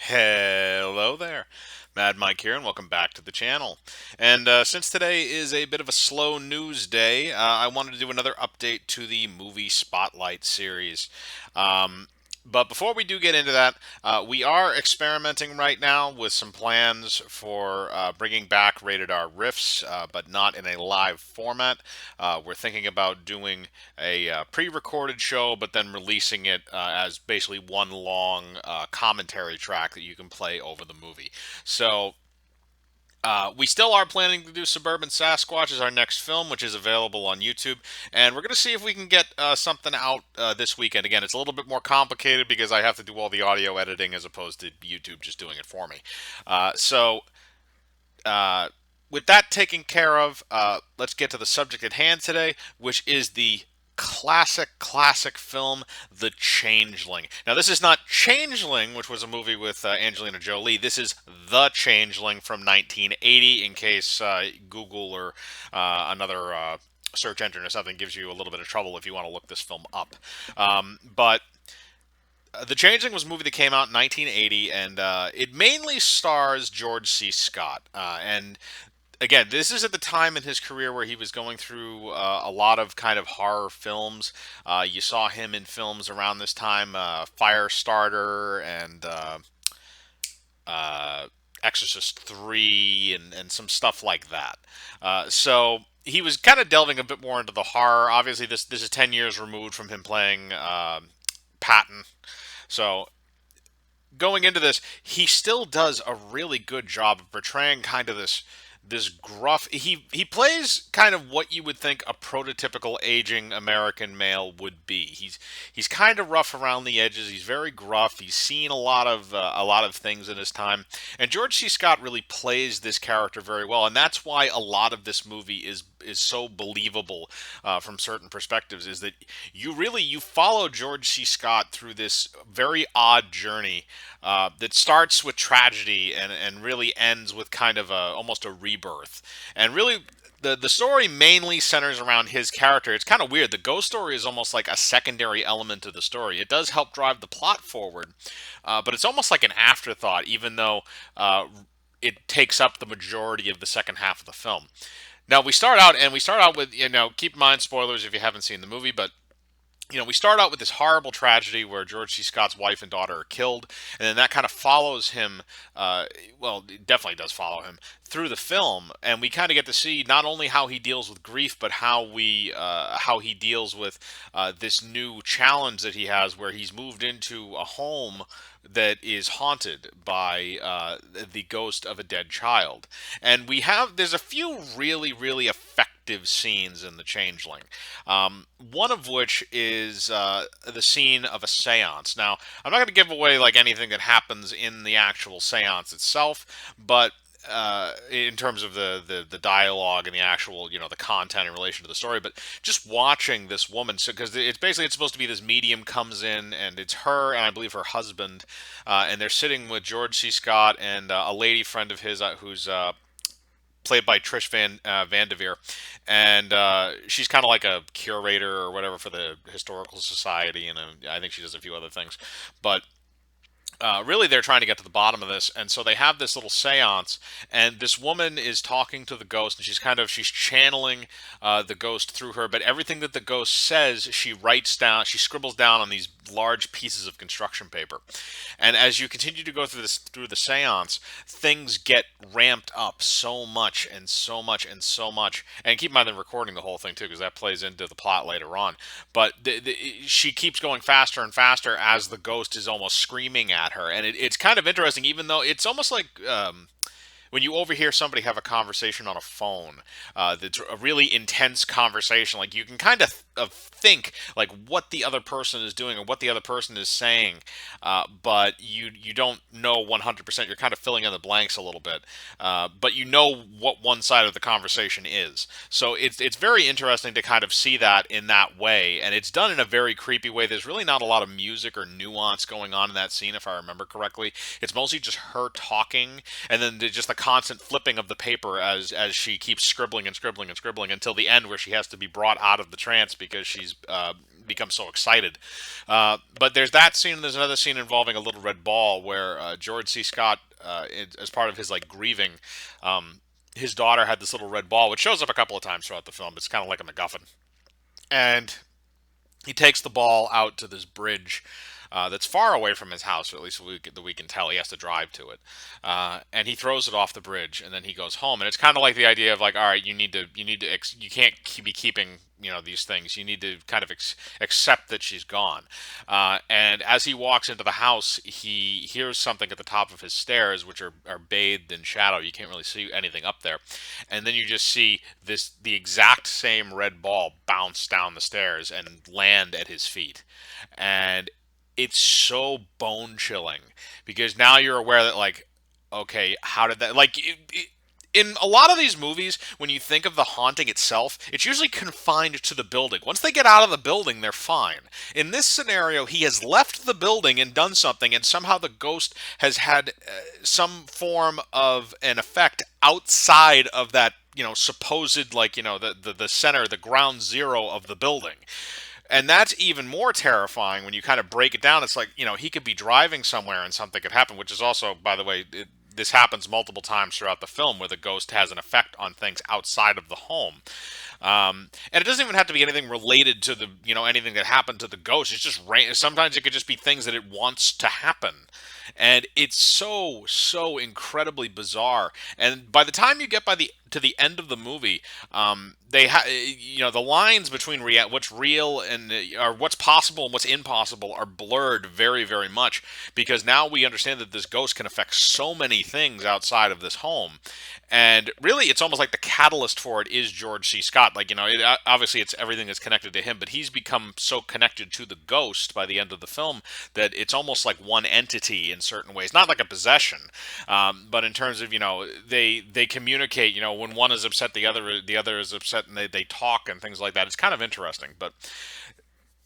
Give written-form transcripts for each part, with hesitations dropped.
Hello there, Mad Mike here, and welcome back to the channel. And since today is a bit of a slow news day, I wanted to do another update to the movie Spotlight series. Um, but before we do get into that, we are experimenting right now with some plans for bringing back rated R riffs, but not in a live format. We're thinking about doing a pre-recorded show, but then releasing it as basically one long commentary track that you can play over the movie. So we still are planning to do Suburban Sasquatch as our next film, which is available on YouTube, and we're going to see if we can get something out this weekend. Again, it's a little bit more complicated because I have to do all the audio editing as opposed to YouTube just doing it for me. So uh, with that taken care of, let's get to the subject at hand today, which is the classic film, The Changeling. Now, this is not Changeling, which was a movie with Angelina Jolie. This is The Changeling from 1980, in case Google or another search engine or something gives you a little bit of trouble if you want to look this film up. But The Changeling was a movie that came out in 1980, and it mainly stars George C. Scott. And again, this is at the time in his career where he was going through a lot of kind of horror films. You saw him in films around this time, Firestarter and uh, Exorcist 3 and some stuff like that. So he was kind of delving a bit more into the horror. Obviously, this is 10 years removed from him playing Patton. So going into this, he still does a really good job of portraying kind of this gruff. He plays kind of what you would think a prototypical aging American male would be. He's kind of rough around the edges. He's very gruff. He's seen a lot of things in his time, and George C. Scott really plays this character very well, and that's why a lot of this movie is so believable from certain perspectives. Is that you follow George C. Scott through this very odd journey that starts with tragedy and really ends with kind of almost a rebirth. And really, the story mainly centers around his character. It's kind of weird. The ghost story is almost like a secondary element of the story. It does help drive the plot forward, but it's almost like an afterthought, even though it takes up the majority of the second half of the film. Now we start out with, keep in mind spoilers if you haven't seen the movie, but we start out with this horrible tragedy where George C. Scott's wife and daughter are killed, and then that kind of follows him. Well, it definitely does follow him through the film, and we kind of get to see not only how he deals with grief, but how he deals with this new challenge that he has, where he's moved into a home that is haunted by the ghost of a dead child, and there's a few really effective scenes in The Changeling. One of which is the scene of a seance. Now, I'm not going to give away like anything that happens in the actual seance itself, but in terms of the dialogue and the actual the content in relation to the story, but just watching this woman, so because it's supposed to be this medium comes in, and it's her and I believe her husband, and they're sitting with George C. Scott and a lady friend of his who's played by Trish Van Devere, and she's kind of like a curator or whatever for the historical society, and I think she does a few other things, but really they're trying to get to the bottom of this, and so they have this little seance, and this woman is talking to the ghost, and she's channeling the ghost through her, but everything that the ghost says she scribbles down on these large pieces of construction paper. And as you continue to go through the seance, things get ramped up so much and so much and so much. And keep in mind they're recording the whole thing too, because that plays into the plot later on. But she keeps going faster and faster as the ghost is almost screaming at her, and it's kind of interesting, even though it's almost like when you overhear somebody have a conversation on a phone, that's a really intense conversation. Like you can kind of think like what the other person is doing or what the other person is saying, but you don't know 100%. You're kind of filling in the blanks a little bit, but you know what one side of the conversation is. So it's very interesting to kind of see that in that way, and it's done in a very creepy way. There's really not a lot of music or nuance going on in that scene, if I remember correctly. It's mostly just her talking, and then just the constant flipping of the paper as she keeps scribbling and scribbling and scribbling until the end, where she has to be brought out of the trance because she's become so excited. But there's that scene, and there's another scene involving a little red ball where George C. Scott, as part of his like grieving, um, his daughter had this little red ball, which shows up a couple of times throughout the film. It's kind of like a MacGuffin, and he takes the ball out to this bridge that's far away from his house, or at least we can tell. He has to drive to it, and he throws it off the bridge, and then he goes home. And it's kind of like the idea of like, all right, you can't be keeping these things. You need to kind of accept that she's gone. And as he walks into the house, he hears something at the top of his stairs, which are bathed in shadow. You can't really see anything up there, and then you just see the exact same red ball bounce down the stairs and land at his feet, and it's so bone chilling because now you're aware that like, okay, how did that like in a lot of these movies, when you think of the haunting itself, it's usually confined to the building. Once they get out of the building, they're fine. In this scenario, he has left the building and done something, and somehow the ghost has had some form of an effect outside of that, supposed, like, the center, the ground zero of the building. And that's even more terrifying when you kind of break it down. It's like, he could be driving somewhere and something could happen, which is also, by the way, this happens multiple times throughout the film where the ghost has an effect on things outside of the home. And it doesn't even have to be anything related to anything that happened to the ghost. It's just sometimes it could just be things that it wants to happen. And it's so incredibly bizarre. And by the time you get to the end of the movie, the lines between what's real and or what's possible and what's impossible are blurred very, very much, because now we understand that this ghost can affect so many things outside of this home. And really, it's almost like the catalyst for it is George C. Scott. Like, obviously it's everything is connected to him, but he's become so connected to the ghost by the end of the film that it's almost like one entity in certain ways. Not like a possession, but in terms of, they communicate. When one is upset, the other is upset, and they talk and things like that. It's kind of interesting. But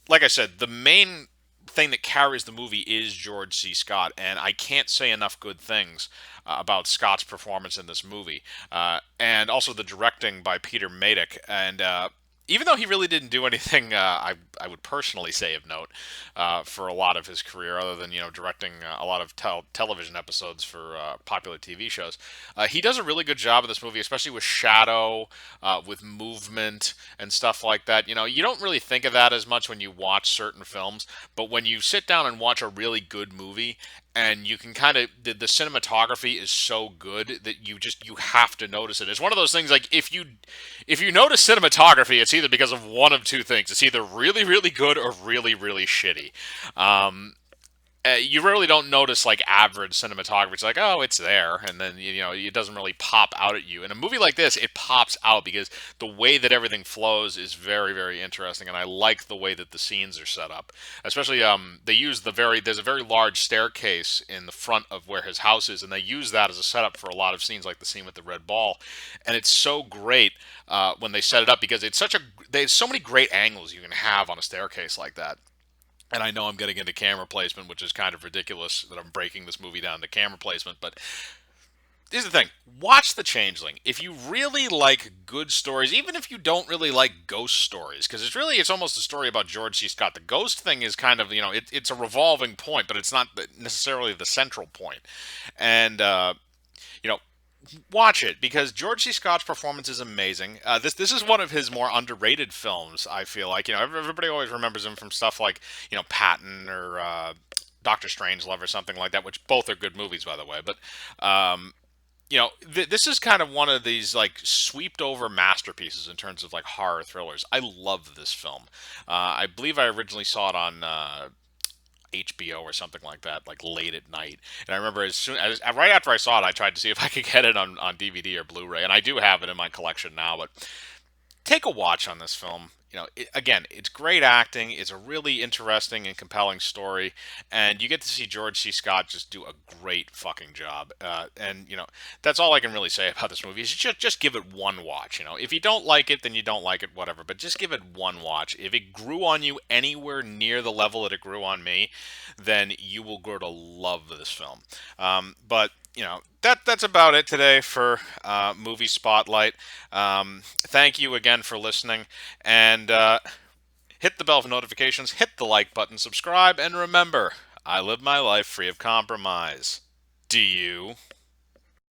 like I said, the main thing that carries the movie is George C. Scott, and I can't say enough good things about Scott's performance in this movie, and also the directing by Peter Madick. And even though he really didn't do anything, I would personally say of note for a lot of his career, other than directing a lot of television episodes for popular TV shows, he does a really good job in this movie, especially with shadow, with movement and stuff like that. You don't really think of that as much when you watch certain films, but when you sit down and watch a really good movie, and you can kind of the cinematography is so good that you have to notice it. It's one of those things, like, if you notice cinematography, it's either because of one of two things. It's either really, really good or really, really shitty. You rarely don't notice like average cinematography. It's like, oh, it's there, and then it doesn't really pop out at you. In a movie like this, it pops out because the way that everything flows is very, very interesting, and I like the way that the scenes are set up. Especially, they use there's a very large staircase in the front of where his house is, and they use that as a setup for a lot of scenes, like the scene with the red ball. And it's so great when they set it up, because there's so many great angles you can have on a staircase like that. And I know I'm getting into camera placement, which is kind of ridiculous that I'm breaking this movie down to camera placement, but here's the thing. Watch The Changeling. If you really like good stories, even if you don't really like ghost stories, because it's almost a story about George C. Scott. The ghost thing is kind of, it's a revolving point, but it's not necessarily the central point. And, you know, watch it, because George C. Scott's performance is amazing. This is one of his more underrated films. I feel like everybody always remembers him from stuff like Patton or Doctor Strangelove or something like that, which both are good movies, by the way. But this is kind of one of these like sweeped over masterpieces in terms of like horror thrillers. I love this film. I believe I originally saw it on HBO or something like that, like late at night. And I remember right after I saw it, I tried to see if I could get it on DVD or Blu-ray, and I do have it in my collection now. But take a watch on this film. Again, it's great acting. It's a really interesting and compelling story, and you get to see George C. Scott just do a great fucking job. And that's all I can really say about this movie. Is just give it one watch. If you don't like it, then you don't like it, whatever. But just give it one watch. If it grew on you anywhere near the level that it grew on me, then you will grow to love this film. But that's about it today for Movie Spotlight. Thank you again for listening, and hit the bell for notifications, hit the like button, subscribe, and remember, I live my life free of compromise. Do you?